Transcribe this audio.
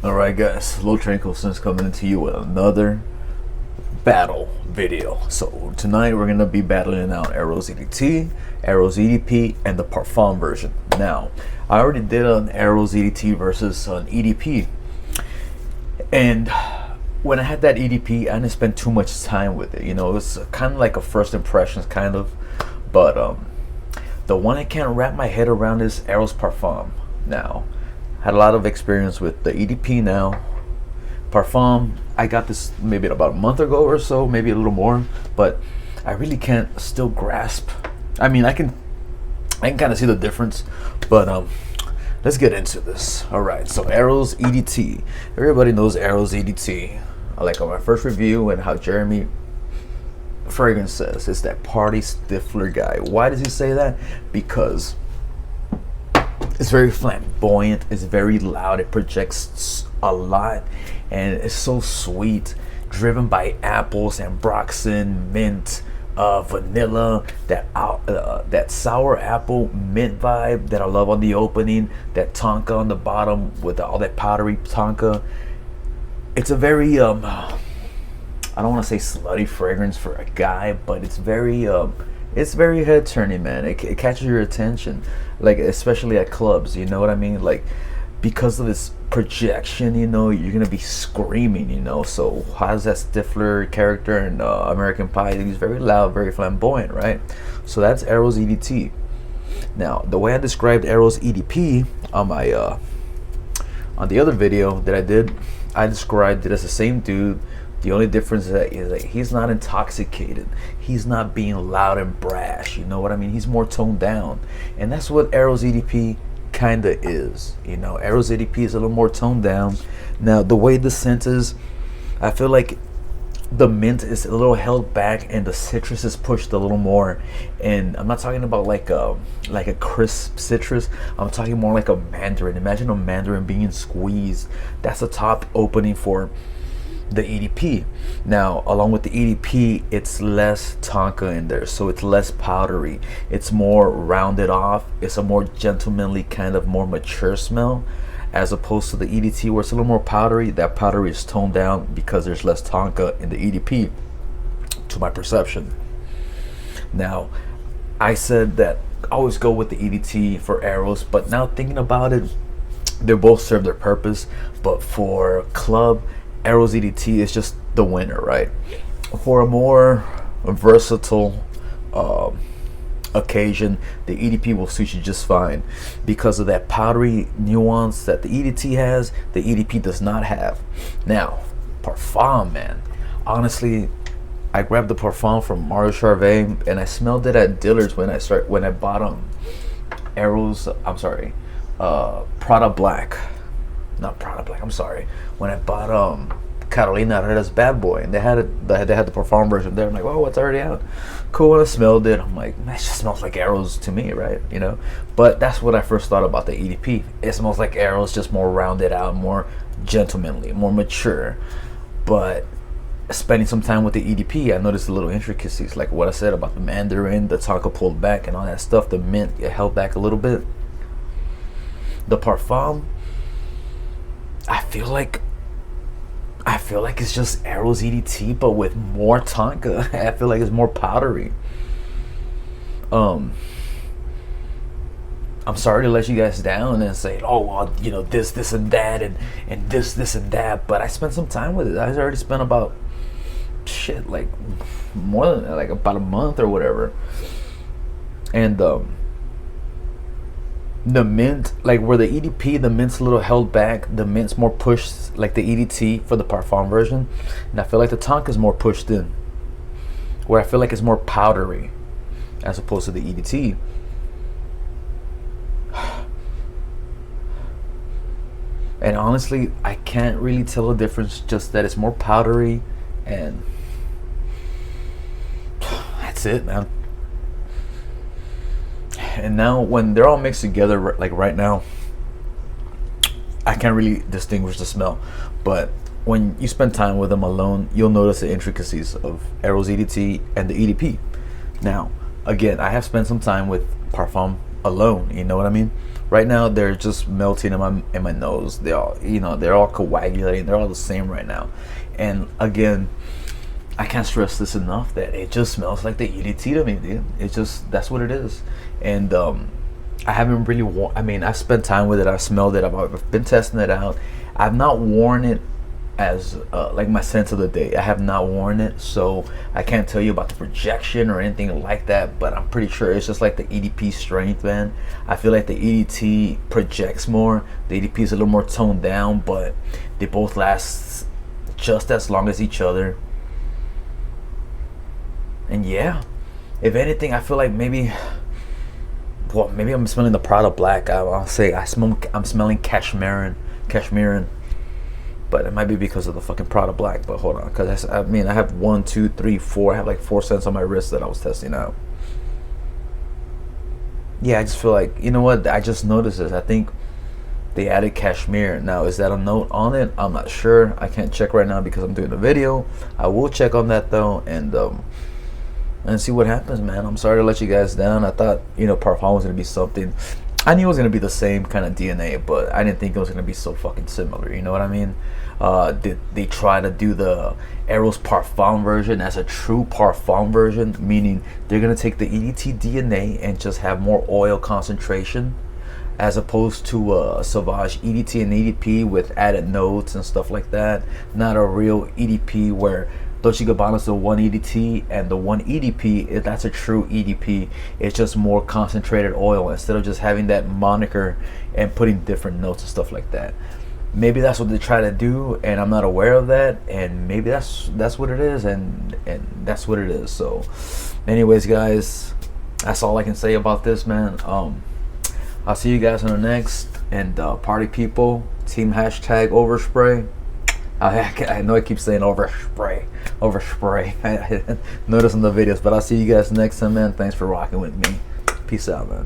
Alright guys, Low Tranquil Sense coming into you with another battle video. So tonight we're going to be battling out Eros EDT, Eros EDP, and the Parfum version. Now, I already did an Eros EDT versus an EDP. And when I had that EDP, I didn't spend too much time with it. You know, it was kind of like a first impressions kind of. But the one I can't wrap my head around is Eros Parfum. Now, had a lot of experience with the EDP now. Parfum, I got this maybe about a month ago or so, maybe a little more, but I really can't still grasp. I mean, I can kind of see the difference, but let's get into this. All right, so Eros EDT. Everybody knows Eros EDT. Like on my first review and how Jeremy Fragrance says, it's that party stifler guy. Why does he say that? Because it's very flamboyant, it's very loud, it projects a lot, and it's so sweet, driven by apples and ambroxan, mint, vanilla, that sour apple mint vibe that I love on the opening, that tonka on the bottom with all that powdery tonka. It's a very I don't want to say slutty fragrance for a guy, but it's very head turning, man. It catches your attention, like especially at clubs. You know what I mean? Like because of this projection, you know, you're gonna be screaming. You know, so how's that Stifler character in American Pie? He's very loud, very flamboyant, right? So that's Eros EDT. Now, the way I described Eros EDP on my on the other video that I did, I described it as the same dude. The only difference is that he's not intoxicated. He's not being loud and brash. You know what I mean? He's more toned down. And that's what Eros EDP kind of is. You know, Eros EDP is a little more toned down. Now, the way the scent is, I feel like the mint is a little held back and the citrus is pushed a little more. And I'm not talking about like a crisp citrus. I'm talking more like a mandarin. Imagine a mandarin being squeezed. That's the top opening for the EDP. Now, along with the EDP, it's less tonka in there, so it's less powdery. It's more rounded off. It's a more gentlemanly kind of more mature smell, as opposed to the EDT where it's a little more powdery. That powdery is toned down because there's less tonka in the EDP, to my perception. Now, I said that I always go with the EDT for Eros, but now thinking about it, they both serve their purpose. But for club, Eros EDT is just the winner, right? For a more versatile occasion, the EDP will suit you just fine because of that powdery nuance that the EDT has, the EDP does not have. Now, Parfum, man. Honestly, I grabbed the Parfum from Mario Charvet and I smelled it at Dillard's when I bought Eros, I'm sorry, Prada Black. Not Prada Black, I'm sorry. When I bought Carolina Herrera's Bad Boy, and they had the Parfum version there. I'm like, oh, it's already out. Cool. When I smelled it, I'm like, man, it just smells like Eros to me, right? You know. But that's what I first thought about the EDP. It smells like Eros, just more rounded out, more gentlemanly, more mature. But spending some time with the EDP, I noticed the little intricacies, like what I said about the mandarin, the tonka pulled back, and all that stuff. The mint, it held back a little bit. The Parfum, I feel like it's just Eros EDT, but with more tonka. I feel like it's more powdery. I'm sorry to let you guys down and say, oh, well, you know, this and that, and this and that. But I spent some time with it. I already spent about like more than like about a month or whatever. And the mint, like where the EDP, the mint's a little held back, the mint's more pushed like the EDT for the Parfum version, and I feel like the tonka's more pushed in, where I feel like it's more powdery as opposed to the EDT. And honestly, I can't really tell the difference, just that it's more powdery, and that's it, man. And now when they're all mixed together, like right now, I can't really distinguish the smell. But when you spend time with them alone, you'll notice the intricacies of Eros EDT and the EDP. Now, again, I have spent some time with Parfum alone. You know what I mean? Right now they're just melting in my nose. They all, they're all coagulating. They're all the same right now. And again, I can't stress this enough that it just smells like the EDT to me, dude. It's just, that's what it is. And I haven't really I mean, I've spent time with it. I've smelled it. I've been testing it out. I've not worn it as like my scent of the day. I have not worn it, so I can't tell you about the projection or anything like that, but I'm pretty sure it's just like the EDP strength, man. I feel like the EDT projects more. The EDP is a little more toned down, but they both last just as long as each other. And yeah, if anything, I feel like maybe I'm smelling the Prada Black. I'll say I'm smelling cashmere, but it might be because of the fucking Prada Black. But hold on, because I have 1, 2, 3, 4. I have like 4 scents on my wrist that I was testing out. Yeah, I just feel like, you know what? I just noticed this. I think they added cashmere. Now, is that a note on it? I'm not sure. I can't check right now because I'm doing a video. I will check on that though, and see what happens, man. I'm sorry to let you guys down. I thought, Parfum was gonna be something. I knew it was gonna be the same kind of DNA, but I didn't think it was gonna be so fucking similar. You know what I mean? Did they try to do the Eros Parfum version as a true Parfum version, meaning they're gonna take the EDT DNA and just have more oil concentration, as opposed to Sauvage EDT and EDP with added notes and stuff like that? Not a real EDP where Dolce & Gabbana's the one EDT, and the one EDP, that's a true EDP. It's just more concentrated oil instead of just having that moniker and putting different notes and stuff like that. Maybe that's what they try to do, and I'm not aware of that. And maybe that's what it is, and that's what it is. So, anyways, guys, that's all I can say about this, man. I'll see you guys on the next. And party people, team hashtag overspray. I know I keep saying overspray. I notice in the videos, but I'll see you guys next time, man. Thanks for rocking with me. Peace out, man.